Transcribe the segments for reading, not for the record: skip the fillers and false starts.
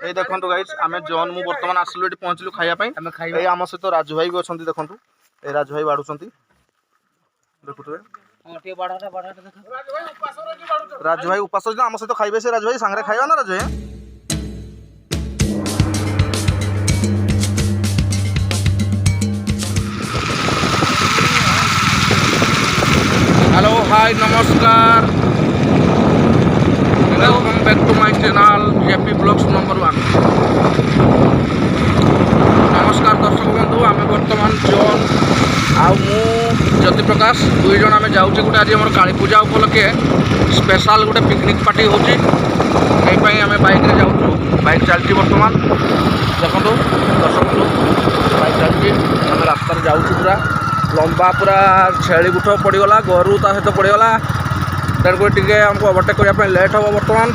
ये देखो गाइस आम जॉन मु बर्तमान आसलु ये पहुँचलु खाइबा आम सहित राजू भाई भी अच्छा देखो ये राजू भाई बाढ़ुं देखुए राजू भाई उपास आम सहित खाइबे से राजू भाई सांगे खाइबा ना राजू भाई। हेलो हाय नमस्कार welcome back to my channel JP blogs number 1। नमस्कार दर्शक बंधु आम बर्तमान जॉन आउ ज्योति प्रकाश दुई जन आम जाऊँ गोटे आज आम काली पूजा उपलक्षे स्पेशल गोटे पिकनिक पार्टी होची आम बाइक रे जाऊँ बाइक चलती बर्तमान देखो दर्शक बंधु बाइक चलती आम रास्तार जाऊँ पूरा लंबा पूरा छेली गुठ पड़गला गोरु ता सहित पड़गला तेणुक टे आमको ओवरटेक करने लेट हम बर्तमान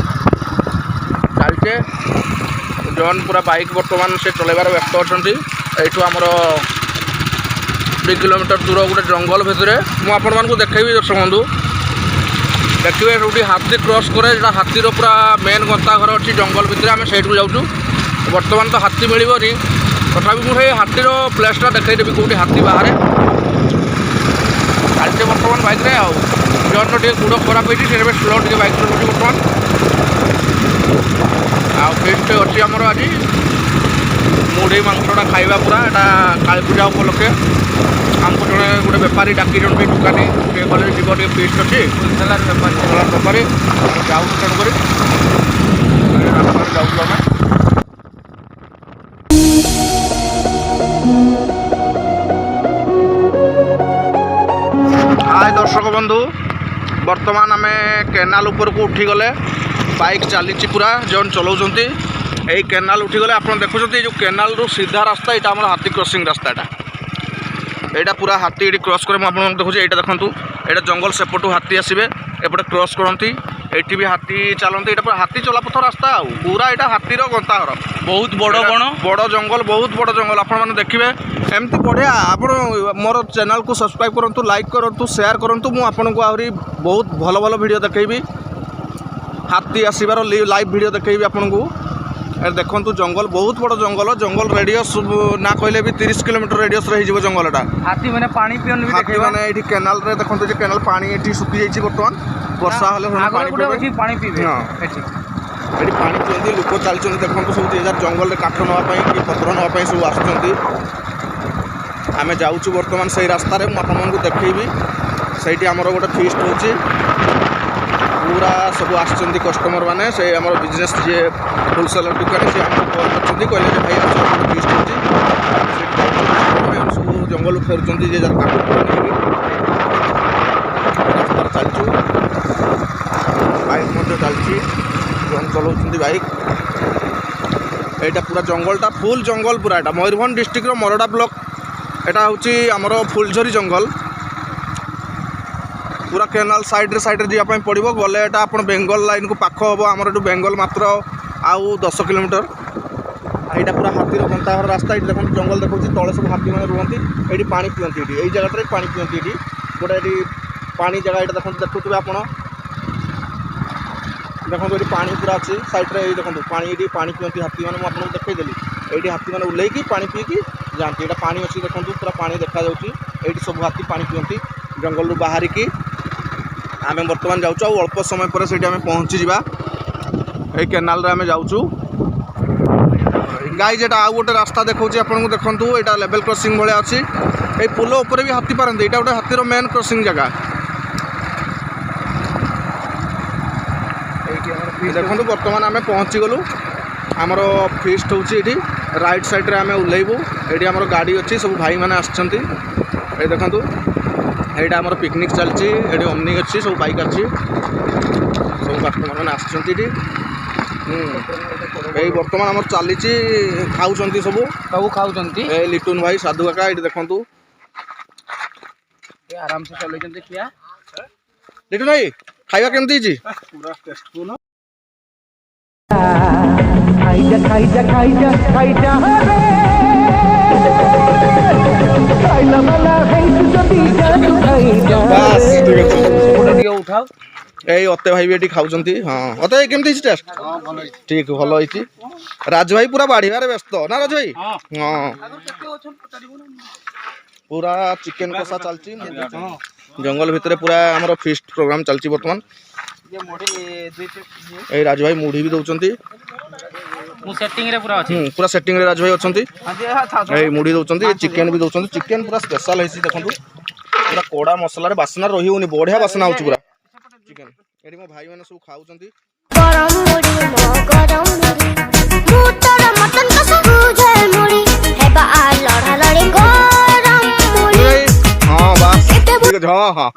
चलचे जॉन पूरा बाइक बर्तमान से चलैबार व्यस्त अच्छा यू आमर 2 किलोमीटर दूर गोटे जंगल भितर मुझे देखी दर्शक बंधु देखिए सब हाथी क्रॉस करे जो हाथीर पूरा मेन गंताघर अच्छी जंगल भितर आम से जाऊँ बर्तमान तो हाथी मिलनी तथापि मुझे हाथीर प्लेसटा देखईदेवी कौटी हाथी बाहर चलते बर्तमान बाइक रे आउ जॉन टे गुड़ खराब होती से स्लो टे बाइक चलाऊँ बर्तमान आउ फेस्ट अच्छी आमर आज मुढ़ी मांसटा खाइबा पूरा यहाँ काली पूजा उपलक्षे आमको जड़े गोटे बेपारी डाकी जन दुकानी गले जीव टे फेस्ट अच्छी बेपारी जाऊँ तेणुक जाऊँ आम हाय दर्शक बंधु बर्तमान आम केनाल ऊपर को उठी गले बाइक चली पूरा जौन चलाउंट यही केनाल उठी गले आप देखुं जो केनाल रु सीधा रास्ता यहाँ आम हाथी क्रॉसिंग रास्ता यहाँ पूरा हाथी ये क्रॉस करे मुझे देखुचे यहाँ देखूँ यहाँ जंगल सेपटू हाथी आसबे एपटे क्रॉस करती ये भी हाथी चलती यहाँ हाथी चलापथ रास्ता पूरा यहाँ हाथीर गंताघर बहुत बड़ जंगल बहुत बड़ जंगल आपण मैंने देखिए एमती बढ़िया आप मोर चैनल को सब्सक्राइब करूँ लाइक करूँ शेयर करूँ मुझे आहरी बहुत भल भल वीडियो देखी हाथी आसबार लाइव वीडियो देखी आपन को देखो जंगल बहुत बड़ जंगल जंगल रेडियस ना कहले भी 30 किलोमीटर रेडियस रही जंगलटा हाथी मैंने पानी पियन भी देखिए माने ये केनाल रे देखो केनाल पानी ये सुखी जाइए बर्तमान वर्षा हेल्ले पानी पीबे ये पानी पियंती लोक चलते देखो सब जंगल काठ नापी कि पत्र नापी सब आम जाऊँ बर्तमान से रास्तार मुझे देखी से आमर गोटे फीस्ट हो पूरा सब आसुच्च कस्टमर मैंने से आम बिजनेस जी होलसेलर दुकानी से आमको कॉल कर कहले भाई आज फीस्ट हो सब जंगल फेरुंट जे रास्तार चलचु बाइक चलती जन चलाउं बाइक यहाँ पूरा जंगलटा फुल जंगल पूरा यहाँ मयूरभंज डिस्ट्रिक्ट मरड़ा ब्लॉक एटा हूँ आमर फुलझरी जंगल पूरा केनाल साइड्रे जावाई पड़ो गले यहाँ आप बेंगल लाइन को पाख हम आमर ये बेंगल मात्र आउ 10 किलोमीटर यहाँ पूरा हाथीर गंताघर रास्ता ये देखो जंगल देखो तले सब हाथी मैंने रुहती ये पानी पियंती ये जगह पानी पियंती ये गोटे ये पानी जगह ये देखुए आप देखो ये पानी पूरा अच्छी सैड्रे देखो पानी ये पानी पियंती हाथी मैंने मुझे देखईदेली ये हाथी मैंने ओल्लैकी पानी पीकी जाती यहाँ पानी अच्छी देखो पूरा पानी देखा ये सब हाथी पानी पियंती जंगल बाहर की आम बर्तमान जाऊँ अल्प समय पर से पहुँची जा केनाल आम जाऊँ गाई जेटा आउ गोटे रास्ता देखा आपको देखूँ यहाँ लेवल क्रॉसिंग भाया अच्छी ये पुल उपर भी हाथी पारती यहाँ गोटे हाथीर मेन क्रॉसिंग जगह देखो बर्तमान आम पहुँची गलु आमर फीस्ट होती राइट साइड रे आम ओल्लैबू ये आमर गाड़ी अच्छी सब भाई मैंने आसछंती ये देखो यहाँ आमर पिकनिक चलती ये ओमनी अच्छी सब बाइक अच्छी सब कस्टमर मैंने आसछंती यही बर्तमान आमर चली खाऊँ सब खाऊँ लिटुन भाई साधु काका ये देखो आराम से चल क्या लिटुन भाई खाइबा केमती पूरा टेस्टफुल खाइजा खाइजा खाइजा उठाओ ये अते भाई भी खाऊँ हाँ अते केमती टेस्ट ठीक भल राज भाई पूरा बाढ़िबार व्यस्त ना राज भाई हाँ पूरा चिकेन कषा चलती जंगल भितर पूरा आमर फिस्ट प्रोग्राम चलती बर्तमान ए राज भाई मुढ़ी भी दौरान पूरा सेटिंग रे राज भाई अच्छा मुढ़ी दौरान चिकेन भी दौरान चिकेन पूरा स्पेशल है देखो पूरा कड़ा मसला बास्ना रही होनी बढ़िया बास्ना हो पूरा चिकेन ये मो भाई मैंने सब खाऊ हाँ बस हाँ हाँ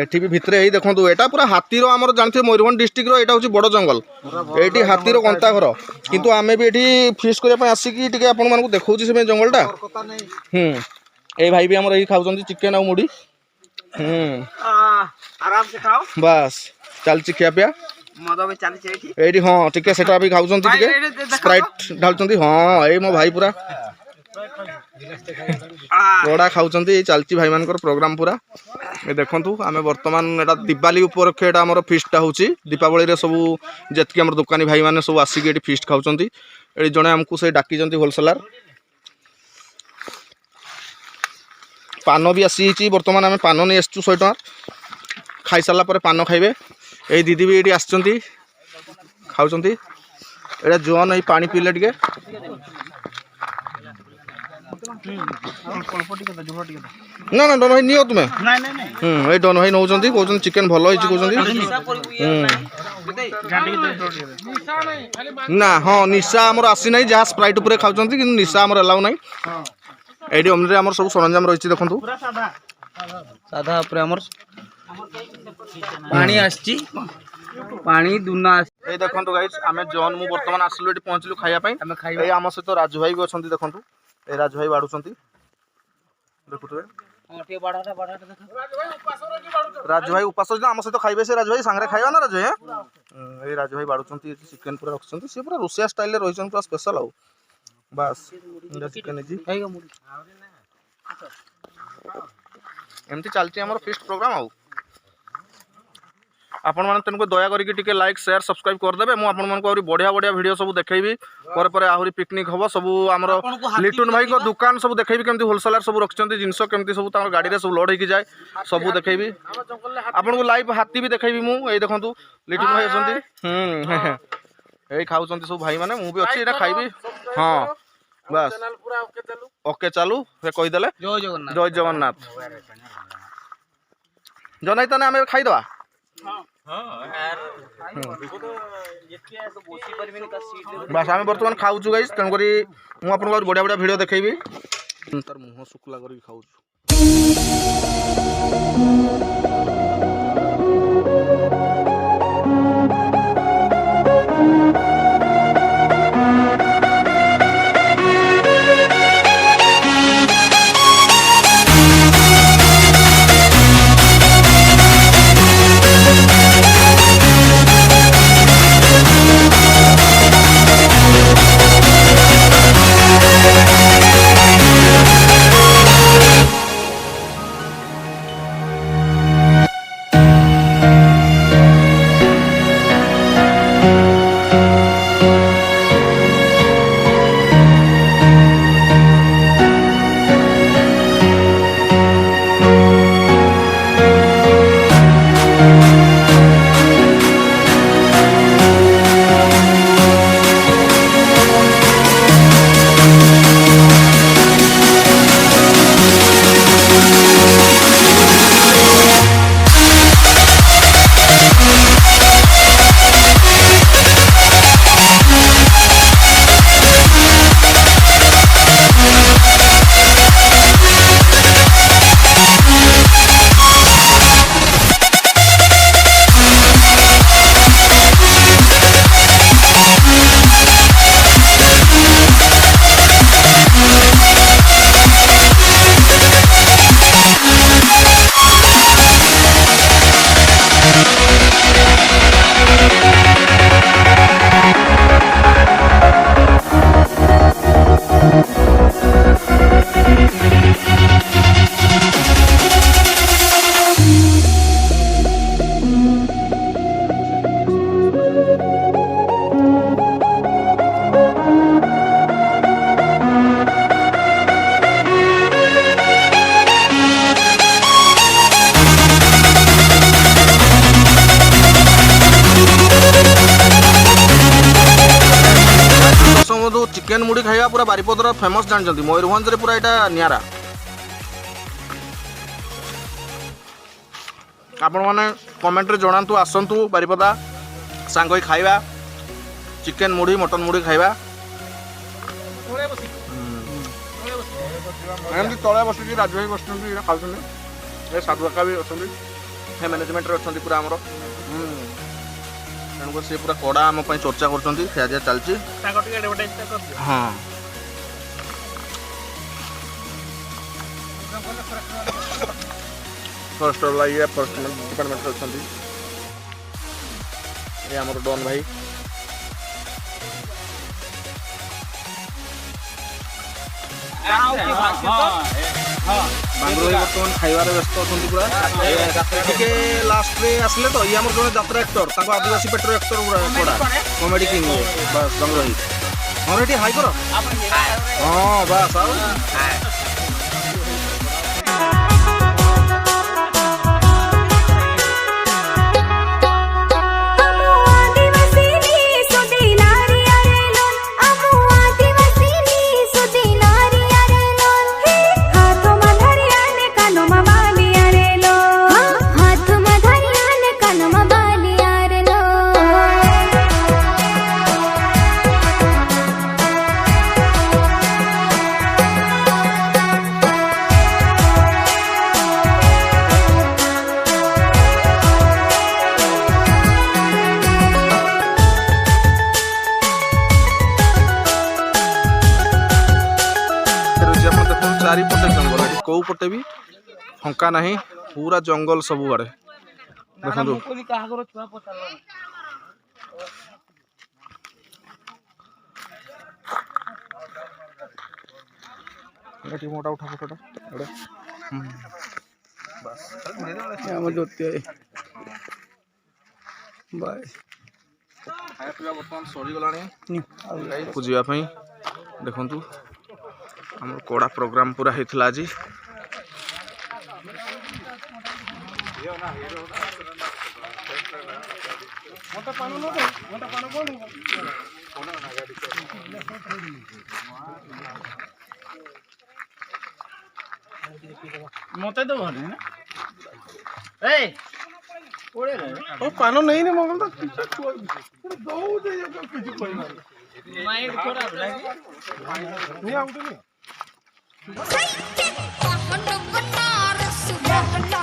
एठी भी भितर यही देखो एटा पूरा हाथीर आमर जानते मयूरभंज डिस्ट्रिक्ट एटा हूँ बड़ जंगल ये हाथीर कंता घर किंतु आमे भी ये फिस्ट करने आसिकी आपको देखा से जंगलटा ए भाई भी आमर यही खाऊ चिकेन आ मुढ़ी आराम से खाओ बस चलची खिया पिया मद भी चलची एठी हां टिके सेटा भी खाउछन टिके स्प्राइट ढालछन हां ए मो भाई पूरा बड़ा खाउछन चलची भाई मानकर प्रोग्राम पूरा ए देखंतु आमे वर्तमान एटा दिवाली उपलक्षे एटा हमर फिस्टटा होची दीपावली रे सब जेतकी हमर दुकानी भाई माने सब आसी के एठी फिस्ट खाउछन एठी जणे हमकु से डाकी जंती होलसेलर पान भी आसी बर्तमान आम पान नहीं आसचु 100 टका खाई सारा पर पान खाइबे ये दीदी भी ये आसचंती खाउचंती एटा जोन ये पानी पीले टिके ना ना डन भाई नियो तुमे ये डन भाई नौचंती कहउचंती चिकेन भलो होइची कहउचंती ना हां निशा हमर आसी नै जहा स्प्राइट ऊपर खाउचंती किंतु निशा हमर अलाउ नै एडी ओमरे हमर सब सरंजाम रहिछि देखंतु साधा ऊपर हमर पानी आछि पानी दुना ए देखंतु गाइस आमे जॉन मु वर्तमान आसलु एटी पहुंचलु खाया पई आमे खाइबा ए हम सहित राजू भाई भी अछंती देखंतु ए राजू भाई बाडुचंती देखुतबे ओटे बाडाटा देखा राजू भाई उपास हम सहित खाइबे से राजू भाई संगरे खाइबा ना राजू ए राजू भाई बाडुचंती चिकेन पूरा रखछंती से पूरा रोसिया स्टाइल रे रहिछन पूरा स्पेशल आउ बस चिकेन जी एमती चलती हमर फिस्ट प्रोग्राम आउ आपण माने तनको दया करिक टिके लाइक शेयर सब्सक्राइब कर देबे मु आपण मानको आउरी बढ़िया बढ़िया वीडियो सब देखेबी पर पर आहुरी पिकनिक हबो सब हमर लिटन भाई को दुकान सब देखेबी केमती होलसेलर सब रखचंती जिंस केमती सब तार गाड़ी रे सब लोड होई जाय सब देखेबी आपण को लाइव हाथी भी देखेबी मु ए देखंतु लिटन भाई अछंती ए खाउचंती सब भाई माने मु भी अछि एटा खाइबी हां बस चैनल पूरा ओके चालू से कहि देले जय जगन्नाथ जनै तने हमें खाइ दवा बस आम बर्तमान खाऊचु गाइस तेणुक मुझे आपको बढ़िया बढ़िया वीडियो देखेबी तार मुह शुक्ला कर खाऊचु। चिकेन मुढ़ी खाइबा पूरा बारिपदर फेमस जानते मयूरभंज पूरा यहाँ निरा आपण मैंने कमेंट जनातु आसतु बारिपदा सांग खाइबा चिकेन मुढ़ी मटन मुढ़ी खाइबा एमती तले बस राजू भाई बस खाऊँ ए साधु काका भी अच्छा मैनेजमेंट अच्छा पूरा आमर तेणुक सी पूरा कड़ा आम चर्चा कर चलती हाँ फर्स्ट ये फर्स्ट डिपार्टमेंट अच्छा ये आमर डॉन भाई बांगुर बर्तमान खाइबार व्यस्त अच्छा पूरा लास्ट रे आसले तो ये आमर जन यात्रा एक्टर आदिवासी पेट्रो एक्टर पूरा कॉमेडी किंग बस बांगुर हाँ ये हाई कर हाँ बस आ चारिपटे जंगल ये कौ पटे भी फंका नहीं पूरा जंगल सब आड़े देखो मोटा उठा फोटा बर्तमान सरीगला पूजापी देखु आम कड़ा प्रोग्राम पूरा होता आज मत दो पान नहीं मंगल Saya tak hendak benar sudah hendak